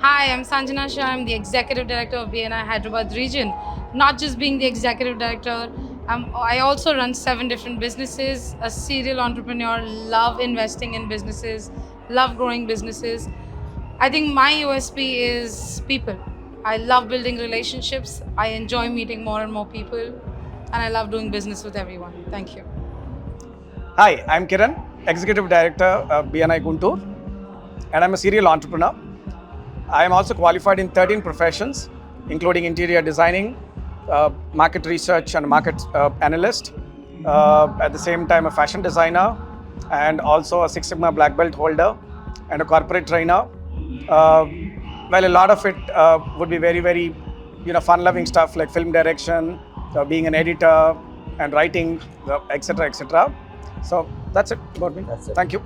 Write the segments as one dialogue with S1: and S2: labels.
S1: Hi, I'm Sanjana Shah. I'm the Executive Director of BNI Hyderabad region. Not just being the Executive Director, I also run 7 different businesses, a serial entrepreneur, love investing in businesses, love growing businesses. I think my USP is people. I love building relationships. I enjoy meeting more and more people. And I love doing business with everyone. Thank you.
S2: Hi, I'm Kiran, Executive Director of BNI Guntur, and I'm a serial entrepreneur. I am also qualified in 13 professions, including interior designing, market research, and market analyst. At the same time, a fashion designer, and also a Six Sigma Black Belt holder, and a corporate trainer. Uh, well, a lot of it would be very, fun-loving stuff like film direction, being an editor, and writing, etc., etc. So that's it about me.
S3: That's it.
S2: Thank you.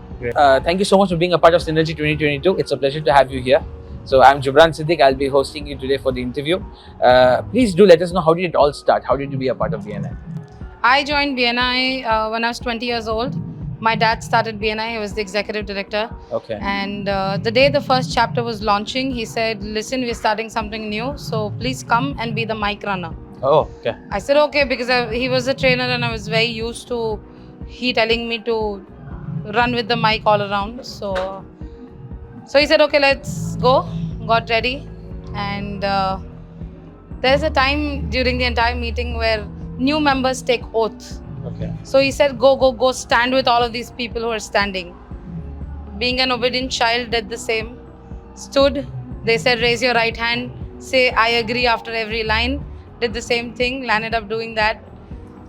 S3: Thank you so much for being a part of Synergy 2022. It's a pleasure to have you here. So I'm Jubran Siddiq. I'll be hosting you today for the interview. Please do let us know, how did it all start? How did you be a part of BNI?
S1: I joined BNI when I was 20 years old. My dad started BNI, he was the executive director.
S3: Okay.
S1: And the day the first chapter was launching, he said, "Listen, we're starting something new, so please come and be the mic runner."
S3: Oh, okay.
S1: I said, "Okay," because he was a trainer and I was very used to he telling me to run with the mic all around. So he said, "Okay, let's go." Got ready. And there's a time during the entire meeting where new members take oath.
S3: Okay.
S1: So he said, go, stand with all of these people who are standing. Being an obedient child, did the same. Stood. They said, raise your right hand. Say, I agree after every line. Did the same thing. Landed up doing that.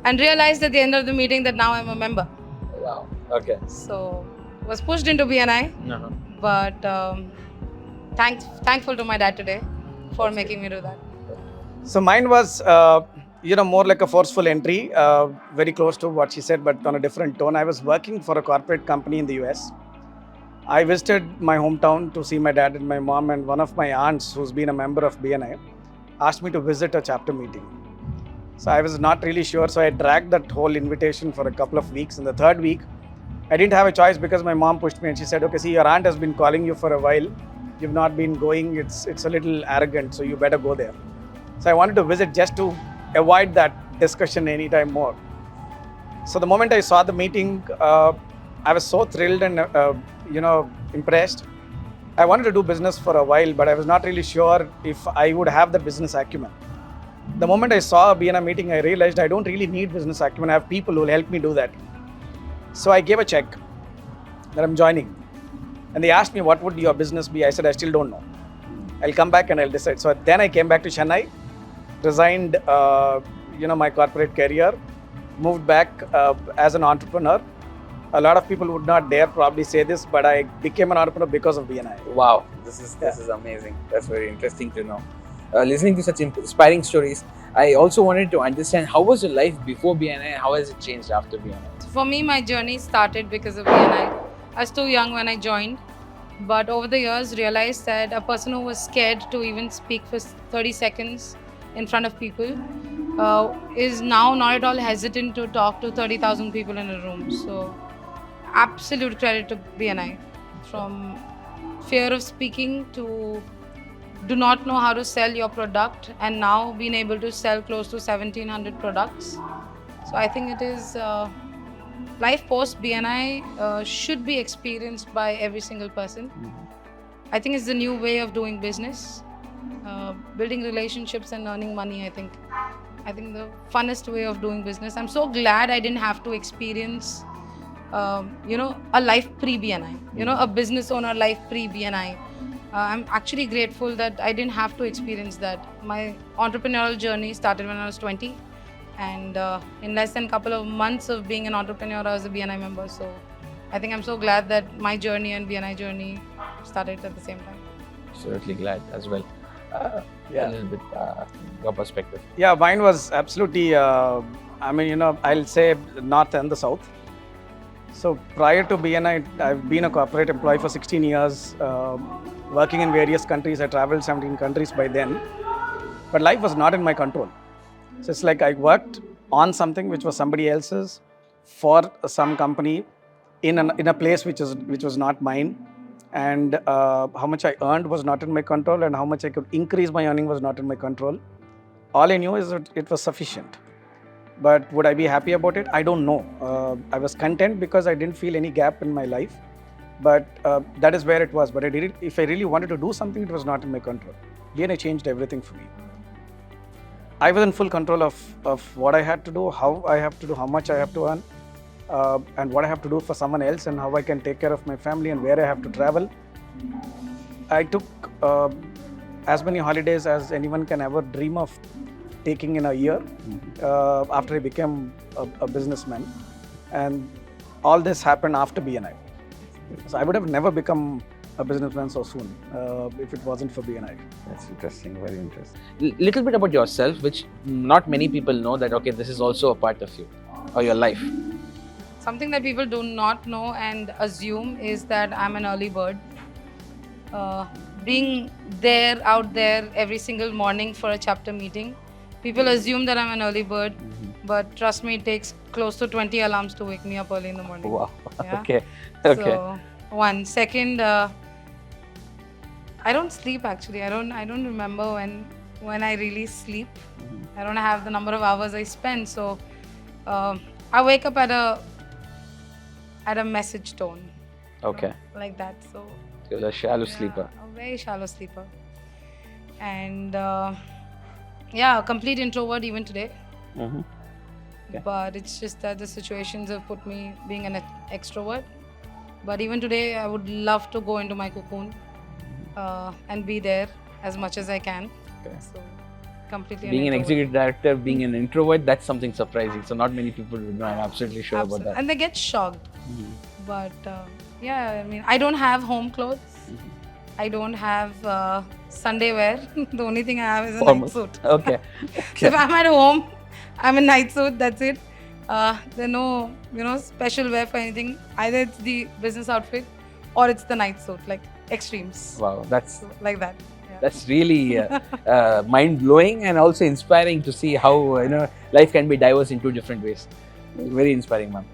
S1: And realized at the end of the meeting that now I'm a member.
S3: Wow. Okay.
S1: So was pushed into BNI.
S3: Uh-huh.
S1: But thankful to my dad today for making me do that.
S2: So mine was, more like a forceful entry, very close to what she said, but on a different tone. I was working for a corporate company in the US. I visited my hometown to see my dad and my mom, and one of my aunts, who's been a member of BNI, asked me to visit a chapter meeting. So I was not really sure, so I dragged that whole invitation for a couple of weeks. In the third week, I didn't have a choice because my mom pushed me and she said, "Okay, see, your aunt has been calling you for a while. You've not been going. It's a little arrogant, so you better go there." So I wanted to visit just to avoid that discussion anytime more. So the moment I saw the meeting, I was so thrilled and impressed. I wanted to do business for a while, but I was not really sure if I would have the business acumen. The moment I saw a BNI meeting, I realized I don't really need business acumen. I have people who will help me do that. So I gave a check that I'm joining. And they asked me, what would your business be? I said, I still don't know. I'll come back and I'll decide. So then I came back to Chennai, resigned, my corporate career, moved back as an entrepreneur. A lot of people would not dare probably say this, but I became an entrepreneur because of BNI.
S3: Wow. This is amazing. That's very interesting to know. Listening to such inspiring stories, I also wanted to understand, how was your life before BNI and how has it changed after BNI?
S1: For me, my journey started because of BNI. I was too young when I joined, but over the years realized that a person who was scared to even speak for 30 seconds in front of people is now not at all hesitant to talk to 30,000 people in a room. So absolute credit to BNI. From fear of speaking to do not know how to sell your product, and now being able to sell close to 1700 products. So I think it is life post BNI should be experienced by every single person. I think it's the new way of doing business, building relationships and earning money. I think the funnest way of doing business. I'm so glad I didn't have to experience a life pre-BNI, a business owner life pre-BNI. I'm actually grateful that I didn't have to experience that. My entrepreneurial journey started when I was 20, and in less than a couple of months of being an entrepreneur, I was a BNI member. So I think I'm so glad that my journey and BNI journey started at the same time.
S3: Absolutely glad as well. A little bit your perspective.
S2: Yeah, mine was absolutely, I'll say north and the south. So prior to BNI, I've been a corporate employee for 16 years, working in various countries. I traveled 17 countries by then, but life was not in my control. So it's like I worked on something which was somebody else's for some company in a place which was not mine, and how much I earned was not in my control, and how much I could increase my earning was not in my control. All I knew is that it was sufficient. But would I be happy about it? I don't know. I was content because I didn't feel any gap in my life. But that is where it was. But if I really wanted to do something, it was not in my control. DNA changed everything for me. I was in full control of what I had to do, how I have to do, how much I have to earn, and what I have to do for someone else, and how I can take care of my family and where I have to travel. I took as many holidays as anyone can ever dream of taking in a year after I became a businessman. And all this happened after BNI. So I would have never become a businessman so soon if it wasn't for BNI.
S4: That's interesting, very interesting.
S3: Little bit about yourself, which not many people know that, okay, this is also a part of you or your life.
S1: Something that people do not know and assume is that I'm an early bird. Being out there every single morning for a chapter meeting, people assume that I'm an early bird, but trust me, it takes close to 20 alarms to wake me up early in the morning.
S3: Wow.
S1: Yeah.
S3: Okay.
S1: So, one. Second, I don't sleep actually. I don't remember when I really sleep. I don't have the number of hours I spend. So, I wake up at a message tone.
S3: Okay.
S1: Like that. So.
S3: You're a shallow
S1: Yeah,
S3: sleeper.
S1: a very shallow sleeper. And a complete introvert even today.
S3: Mm-hmm. Okay.
S1: But it's just that the situations have put me being an extrovert. But even today, I would love to go into my cocoon and be there as much as I can.
S3: Okay.
S1: So, completely
S3: Being an
S1: introvert.
S3: executive director, being an introvert, that's something surprising. So not many people would know. I'm absolutely sure about that.
S1: And they get shocked. But I mean, I don't have home clothes. I don't have Sunday wear. The only thing I have is a
S3: Formal.
S1: night suit.
S3: Okay.
S1: So if I'm at home, I'm in night suit. That's it. There's no, special wear for anything. Either it's the business outfit or it's the night suit, like extremes.
S3: Wow, that's
S1: So, like that. Yeah.
S3: that's really mind blowing and also inspiring to see how life can be diverse in two different ways. Very inspiring, ma'am.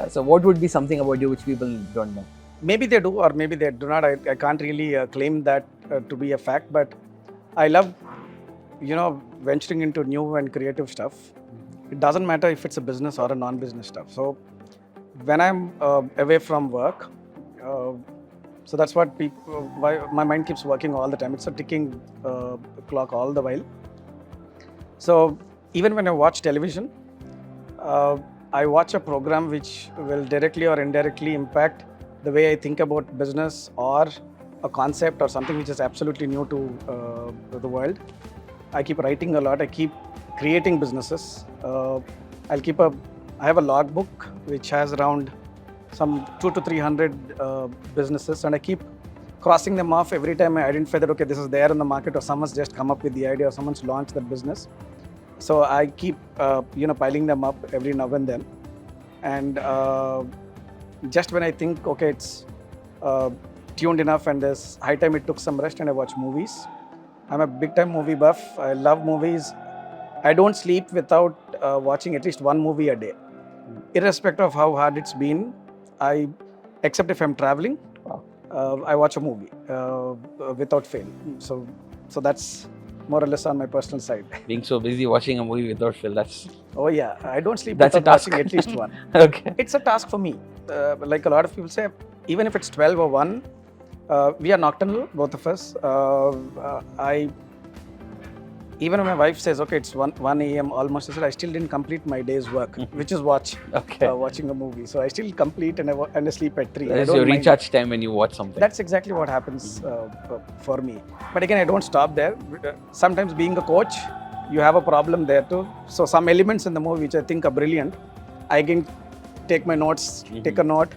S3: So, what would be something about you which people don't know?
S2: Maybe they do, or maybe they do not. I can't really claim that to be a fact, but I love, venturing into new and creative stuff. It doesn't matter if it's a business or a non-business stuff. So when I'm away from work, so that's what why my mind keeps working all the time. It's a ticking clock all the while. So even when I watch television, I watch a program which will directly or indirectly impact the way I think about business or a concept or something which is absolutely new to the world. I keep writing a lot. I keep creating businesses. I have a logbook which has around some 200 to 300 businesses, and I keep crossing them off every time I identify that, okay, this is there in the market, or someone's just come up with the idea, or someone's launched that business. So I keep, piling them up every now and then. And just when I think, okay, it's tuned enough and there's high time, it took some rest, and I watch movies. I'm a big time movie buff. I love movies. I don't sleep without watching at least one movie a day. Irrespective of how hard it's been, except if I'm traveling, I watch a movie without fail. So that's more or less on my personal side.
S3: Being so busy watching a movie without fail, that's
S2: Oh yeah, I don't sleep
S3: That's a
S2: without
S3: task.
S2: watching at least one.
S3: okay.
S2: It's a task for me. Like a lot of people say, even if it's 12 or 1, we are nocturnal, both of us. Even when my wife says, okay, it's 1 a.m. almost, I still didn't complete my day's work, which is
S3: Okay.
S2: watching a movie. So I still complete and I sleep at 3.
S3: That
S2: I
S3: is
S2: don't
S3: your
S2: mind.
S3: recharge time when you watch something.
S2: That's exactly what happens for me. But again, I don't stop there. Sometimes being a coach, you have a problem there too. So some elements in the movie which I think are brilliant, I can take my notes, take a note.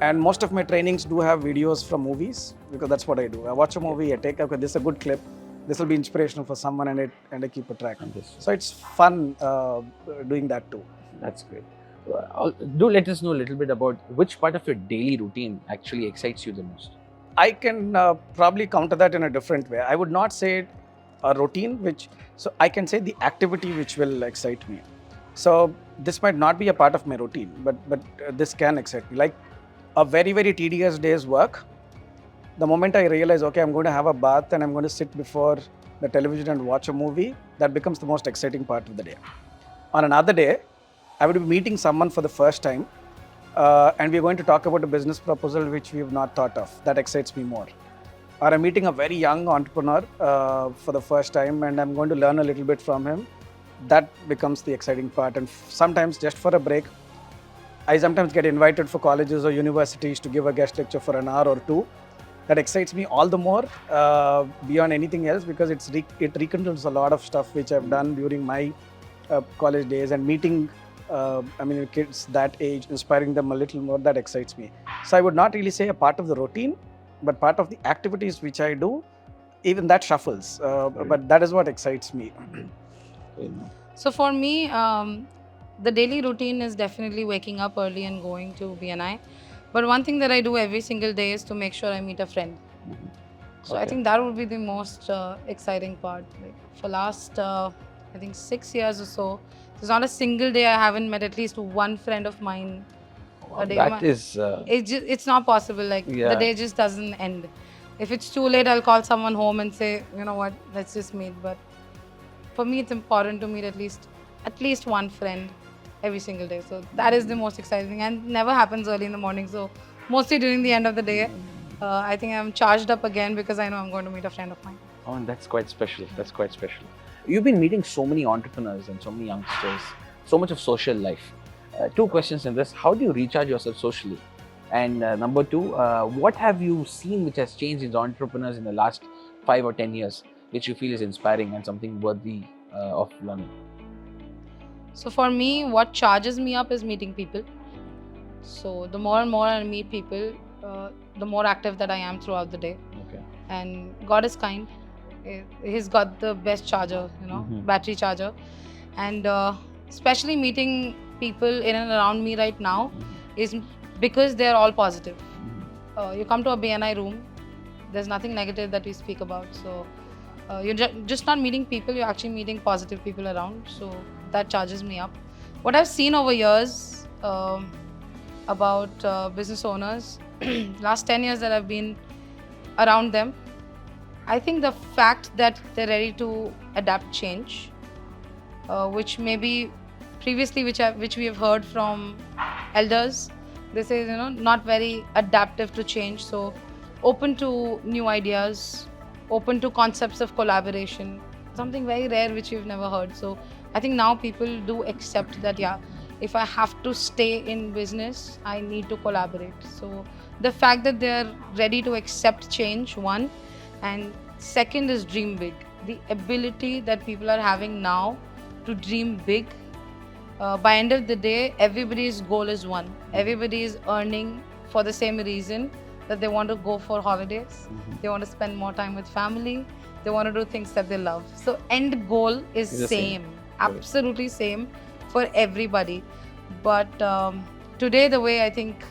S2: And most of my trainings do have videos from movies, because that's what I do. I watch a movie, I take, okay, this is a good clip. This will be inspirational for someone, and I keep a track. So it's fun doing that too.
S3: That's great. Do let us know a little bit about which part of your daily routine actually excites you the most.
S2: I can probably counter that in a different way. I would not say a routine, so I can say the activity which will excite me. So this might not be a part of my routine, but this can excite me. Like a very, very tedious day's work The moment I realize, okay, I'm going to have a bath and I'm going to sit before the television and watch a movie, that becomes the most exciting part of the day. On another day, I would be meeting someone for the first time, and we're going to talk about a business proposal which we've not thought of. That excites me more. Or I'm meeting a very young entrepreneur for the first time, and I'm going to learn a little bit from him. That becomes the exciting part. And sometimes, just for a break, I sometimes get invited for colleges or universities to give a guest lecture for an hour or two. That excites me all the more beyond anything else, because it rekindles a lot of stuff which I've done during my college days, and meeting kids that age, inspiring them a little more, that excites me. So I would not really say a part of the routine, but part of the activities which I do, even that shuffles. But that is what excites me.
S1: So for me, the daily routine is definitely waking up early and going to BNI. But one thing that I do every single day is to make sure I meet a friend. So I
S3: Okay.
S1: think that would be the most exciting part. Like for last, I think 6 years or so, there's not a single day I haven't met at least one friend of mine a day.
S3: That is,
S1: It's not possible. Like
S3: Yeah.
S1: the day just doesn't end. If it's too late, I'll call someone home and say, you know what, let's just meet. But for me, it's important to meet at least one friend every single day. So that is the most exciting thing, and never happens early in the morning. So mostly during the end of the day, I think I'm charged up again because I know I'm going to meet a friend of mine.
S3: oh, and that's quite special. That's quite special. You've been meeting so many entrepreneurs and so many youngsters, so much of social life. Two questions in this: how do you recharge yourself socially? And number two, what have you seen which has changed in entrepreneurs in the last 5 or 10 years, which you feel is inspiring and something worthy of learning?
S1: So for me, what charges me up is meeting people. So the more and more I meet people, the more active that I am throughout the day.
S3: Okay.
S1: And God is kind. He's got the best charger,
S3: Mhm.
S1: battery charger. And especially meeting people in and around me right now is because they're all positive. You come to a BNI room, there's nothing negative that we speak about. So you're just not meeting people, you're actually meeting positive people around. So that charges me up. What I've seen over years about business owners, last 10 years that I've been around them, I think the fact that they're ready to adapt change, which maybe previously, which we have heard from elders, they say not very adaptive to change. So open to new ideas, open to concepts of collaboration, something very rare which we've never heard. So I think now people do accept that, yeah, if I have to stay in business, I need to collaborate. So the fact that they're ready to accept change, one, and second is dream big. The ability that people are having now to dream big. By end of the day, everybody's goal is one. Everybody is earning for the same reason, that they want to go for holidays, they want to spend more time with family, they want to do things that they love. So end goal is
S3: It's the same.
S1: absolutely same for everybody. But today, the way I think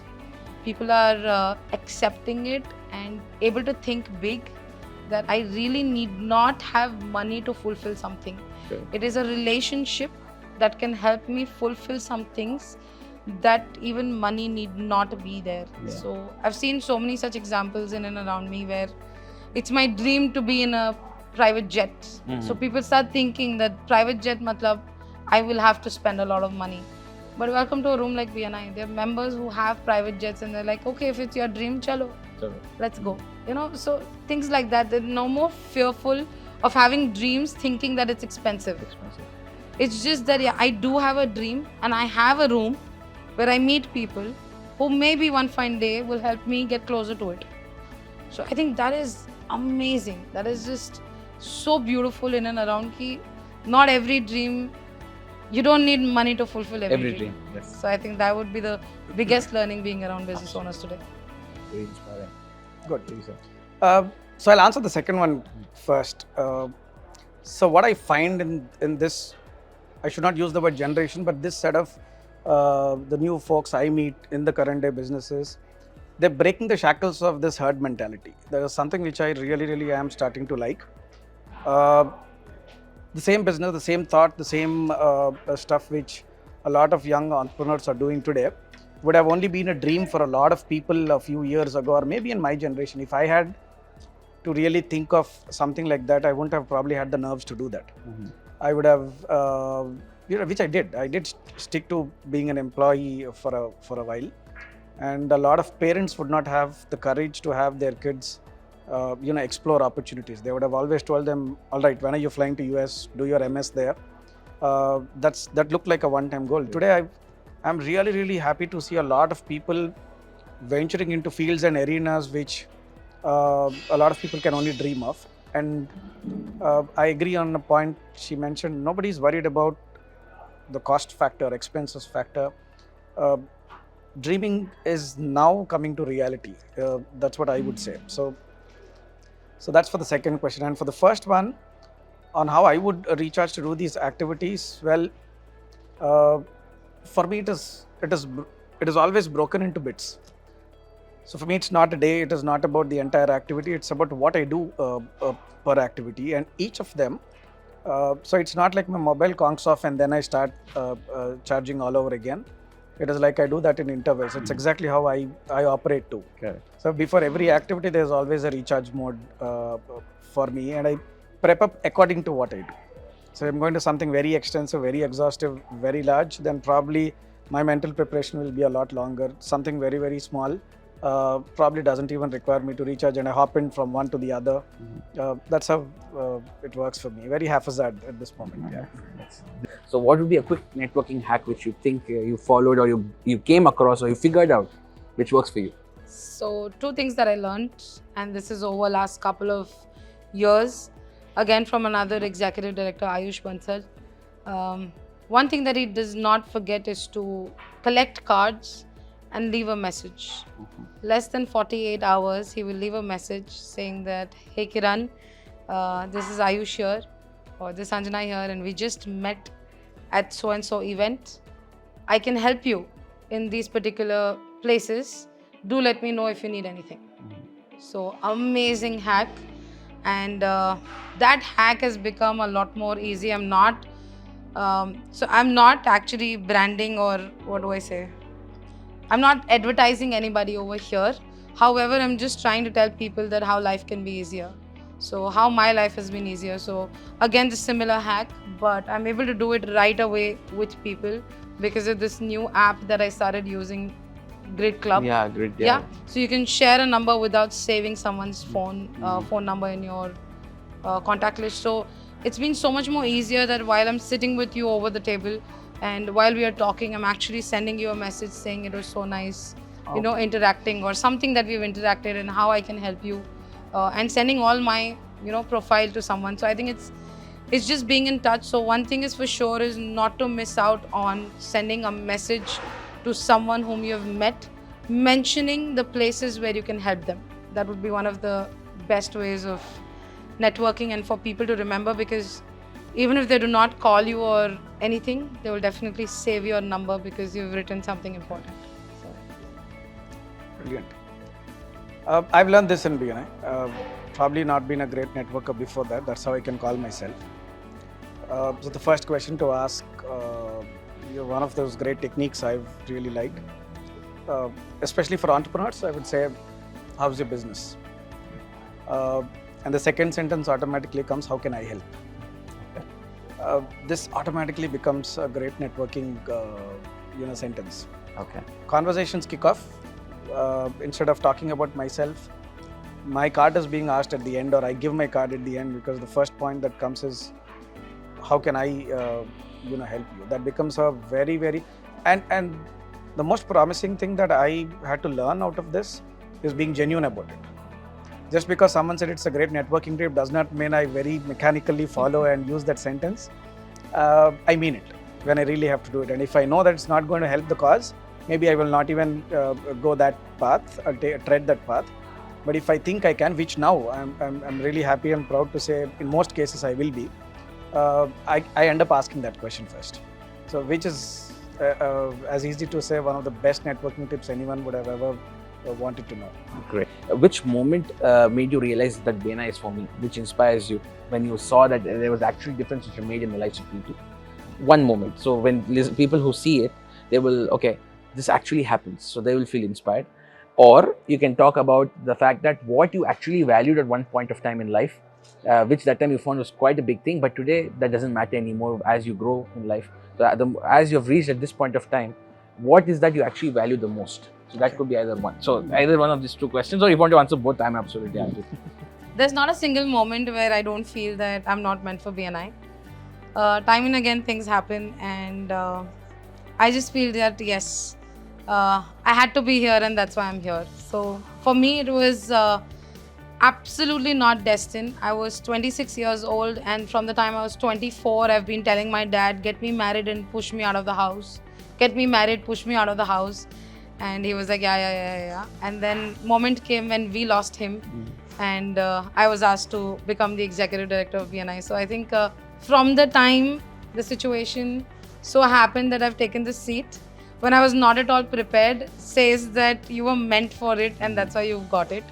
S1: people are accepting it and able to think big, that I really need not have money to fulfill something.
S3: Okay.
S1: It is a relationship that can help me fulfill some things that even money need not be there.
S3: Yeah.
S1: So I've seen so many such examples in and around me where it's my dream to be in a private jet. So people start thinking that private jet matlab I will have to spend a lot of money. But welcome to a room like BNI. There are members who have private jets and they're like, okay, if it's your dream, chalo, let's go. So things like that. They're no more fearful of having dreams, thinking that it's expensive. It's just that, yeah, I do have a dream and I have a room where I meet people who maybe one fine day will help me get closer to it. So I think that is amazing. That is just so beautiful in and around. Ki not every dream, you don't need money to fulfill every dream.
S3: Yes.
S1: So I think that would be the biggest learning being around business owners today.
S3: Very inspiring.
S2: Good.
S3: Please, sir.
S2: So I'll answer the second one first. So what I find in this, I should not use the word generation, but this set of the new folks I meet in the current day businesses, they're breaking the shackles of this herd mentality. There is something which I really, really am starting to like. The same business, the same thought, the same stuff which a lot of young entrepreneurs are doing today. would have only been a dream for a lot of people a few years ago, or maybe in my generation. If I had to really think of something like that, I wouldn't have probably had the nerves to do that. I would have, which I did. I did stick to being an employee for a while, and a lot of parents would not have the courage to have their kids, explore opportunities. They would have always told them, "All right, when are you flying to US? Do your MS there." That looked like a one-time goal. Today, I'm really, really happy to see a lot of people venturing into fields and arenas which a lot of people can only dream of. And I agree on a point she mentioned. Nobody's worried about the cost factor, expenses factor. Dreaming is now coming to reality. That's what I would say. So that's for the second question. And for the first one, on how I would recharge to do these activities, well, for me it is always broken into bits. So for me, it's not a day. It is not about the entire activity. It's about what I do per activity, and each of them. So it's not like my mobile conks off and then I start charging all over again. It is like I do that in intervals. It's exactly how I operate too.
S3: Correct.
S2: So before every activity, there's always a recharge mode for me, and I prep up according to what I do. So I'm going to something very extensive, very exhaustive, very large, then probably my mental preparation will be a lot longer. Something very, very small probably doesn't even require me to recharge, and I hop in from one to the other. That's how it works for me. Very haphazard at this moment. Yeah.
S3: So what would be a quick networking hack which you think you followed, or you came across, or you figured out, which works for you?
S1: So 2 things that I learned, and this is over last couple of years, again from another executive director, Ayush Bansal. One thing that he does not forget is to collect cards and leave a message. Less than 48 hours, he will leave a message saying that, "Hey Kiran, this is Ayush here, or this Anjana here, and we just met at so and so event. I can help you in these particular places. Do let me know if you need anything." So amazing hack, and that hack has become a lot more easy. I'm not actually branding, or what do I say? I'm not advertising anybody over here. However, I'm just trying to tell people that how life can be easier. So how my life has been easier. So again, the similar hack, but I'm able to do it right away with people because of this new app that I started using, Grid Club.
S3: Yeah, great.
S1: Yeah. So you can share a number without saving someone's phone number in your contact list. So it's been so much more easier that while I'm sitting with you over the table, and while we are talking, I'm actually sending you a message saying it was so nice, interacting, or something that we've interacted and how I can help you, and sending all my, profile to someone. So I think it's just being in touch. So one thing is for sure is not to miss out on sending a message to someone whom you have met, mentioning the places where you can help them. That would be one of the best ways of networking and for people to remember, because even if they do not call you or anything, they will definitely save your number because you've written something important. So.
S2: Brilliant. I've learned this in BNI. Probably not been a great networker before that. That's how I can call myself. So the first question to ask, one of those great techniques I've really liked, especially for entrepreneurs, I would say, how's your business? And the second sentence automatically comes, how can I help? This automatically becomes a great networking, sentence.
S3: Okay.
S2: Conversations kick off. Instead of talking about myself, my card is being asked at the end, or I give my card at the end, because the first point that comes is, how can I, help you? That becomes a very, very, and the most promising thing that I had to learn out of this is being genuine about it. Just because someone said it's a great networking trip does not mean I very mechanically follow and use that sentence. I mean it when I really have to do it. And if I know that it's not going to help the cause, maybe I will not even go that path or tread that path. But if I think I can, which now I'm really happy and proud to say in most cases I will be, I end up asking that question first. So which is as easy to say one of the best networking tips anyone would have ever wanted to know.
S3: Great. Which moment made you realize that BNI is for me? Which inspires you when you saw that there was actually difference which you made in the lives of people? One moment. So when people who see it, they will, okay, this actually happens. So they will feel inspired. Or you can talk about the fact that what you actually valued at one point of time in life, which that time you found was quite a big thing, but today that doesn't matter anymore as you grow in life. So as you've reached at this point of time, what is that you actually value the most? So that could be either one. So either one of these two questions, or if you want to answer both, I'm absolutely happy.
S1: There's not a single moment where I don't feel that I'm not meant for BNI. Time and again, things happen, and I just feel that yes, I had to be here, and that's why I'm here. So for me, it was absolutely not destined. I was 26 years old, and from the time I was 24, I've been telling my dad, "Get me married and push me out of the house. Get me married, push me out of the house." And he was like, "Yeah." And then moment came when we lost him, and I was asked to become the executive director of BNI. So I think from the time the situation so happened that I've taken this seat, when I was not at all prepared, says that you were meant for it, and that's why you've got it.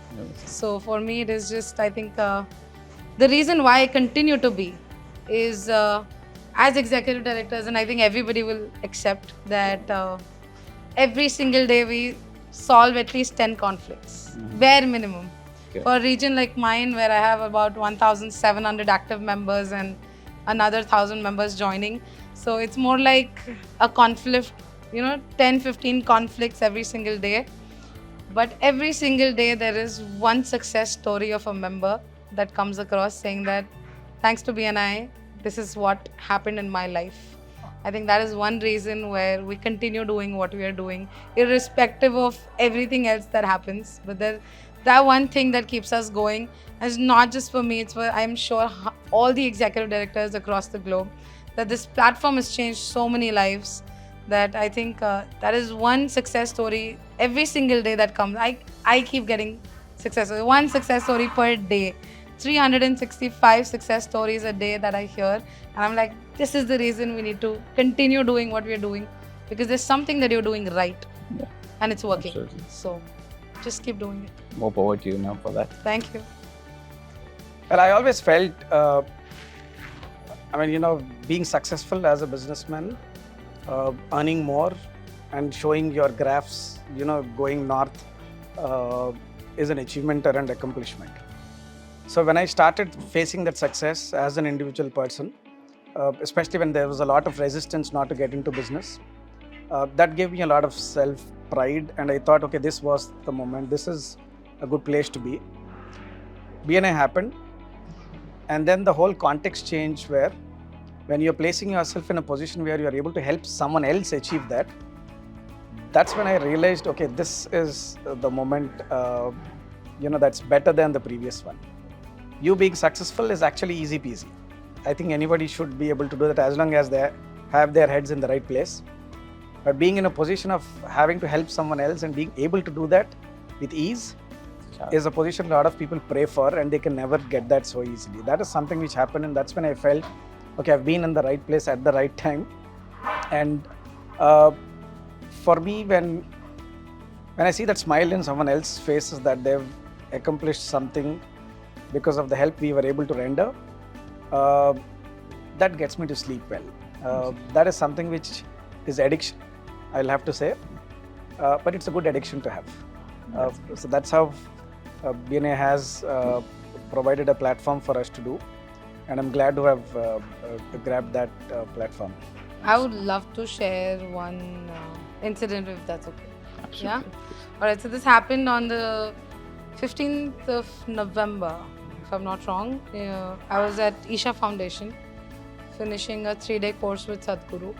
S1: So for me, it is just, I think, the reason why I continue to be is as executive directors, and I think everybody will accept that every single day we solve at least 10 conflicts, bare minimum.
S3: Okay.
S1: For a region like mine, where I have about 1,700 active members and another 1,000 members joining, so it's more like a conflict, 10, 15 conflicts every single day. But every single day there is one success story of a member that comes across saying that thanks to BNI, this is what happened in my life. I think that is one reason where we continue doing what we are doing, irrespective of everything else that happens. But that one thing that keeps us going is not just for me, it's for, I'm sure, all the executive directors across the globe, that this platform has changed so many lives, that I think that is one success story every single day that comes. I keep getting success stories, one success story per day, 365 success stories a day that I hear, and I'm like, this is the reason we need to continue doing what we're doing, because there's something that you're doing right, and it's working.
S3: Absolutely.
S1: So just keep doing it.
S3: More power to you now for that.
S1: Thank you.
S2: Well, I always felt, being successful as a businessman, earning more and showing your graphs, going north, is an achievement or an accomplishment. So when I started facing that success as an individual person, especially when there was a lot of resistance not to get into business, that gave me a lot of self-pride, and I thought, okay, this was the moment, this is a good place to be. BNI happened, and then the whole context changed, where when you're placing yourself in a position where you're able to help someone else achieve that, that's when I realized, okay, this is the moment, that's better than the previous one. You being successful is actually easy peasy. I think anybody should be able to do that as long as they have their heads in the right place. But being in a position of having to help someone else and being able to do that with ease is a position a lot of people pray for, and they can never get that so easily. That is something which happened, and that's when I felt, okay, I've been in the right place at the right time. And for me, when I see that smile in someone else's faces, that they've accomplished something because of the help we were able to render, that gets me to sleep well. That is something which is addiction, I'll have to say, but it's a good addiction to have. So that's how BNI has provided a platform for us to do, and I'm glad to have grabbed that platform.
S1: I would love to share one incident, if that's okay.
S3: Absolutely.
S1: Yeah? Alright, so this happened on the 15th of November, if I'm not wrong. I was at Isha Foundation finishing a 3-day course with Sadhguru,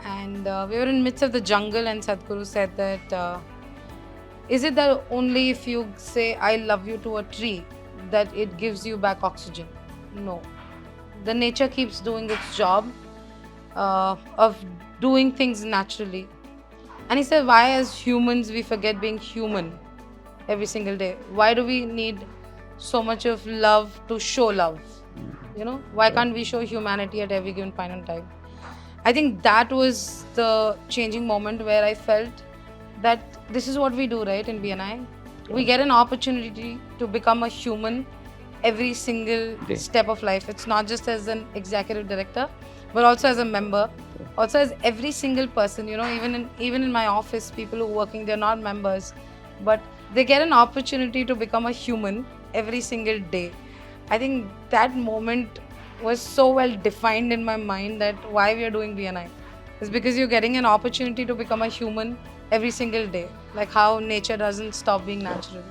S1: and we were in midst of the jungle, and Sadhguru said that is it that only if you say I love you to a tree that it gives you back oxygen? No. The nature keeps doing its job of doing things naturally. And he said, why as humans we forget being human every single day? Why do we need so much of love to show love? Why can't we show humanity at every given point in time? I think that was the changing moment where I felt that this is what we do, right, in BNI. We get an opportunity to become a human every single step of life. It's not just as an executive director, but also as a member. Also, as every single person, you know, even in my office, people who are working, they're not members, but they get an opportunity to become a human every single day. I think that moment was so well defined in my mind that why we are doing BNI is because you're getting an opportunity to become a human every single day, like how nature doesn't stop being natural.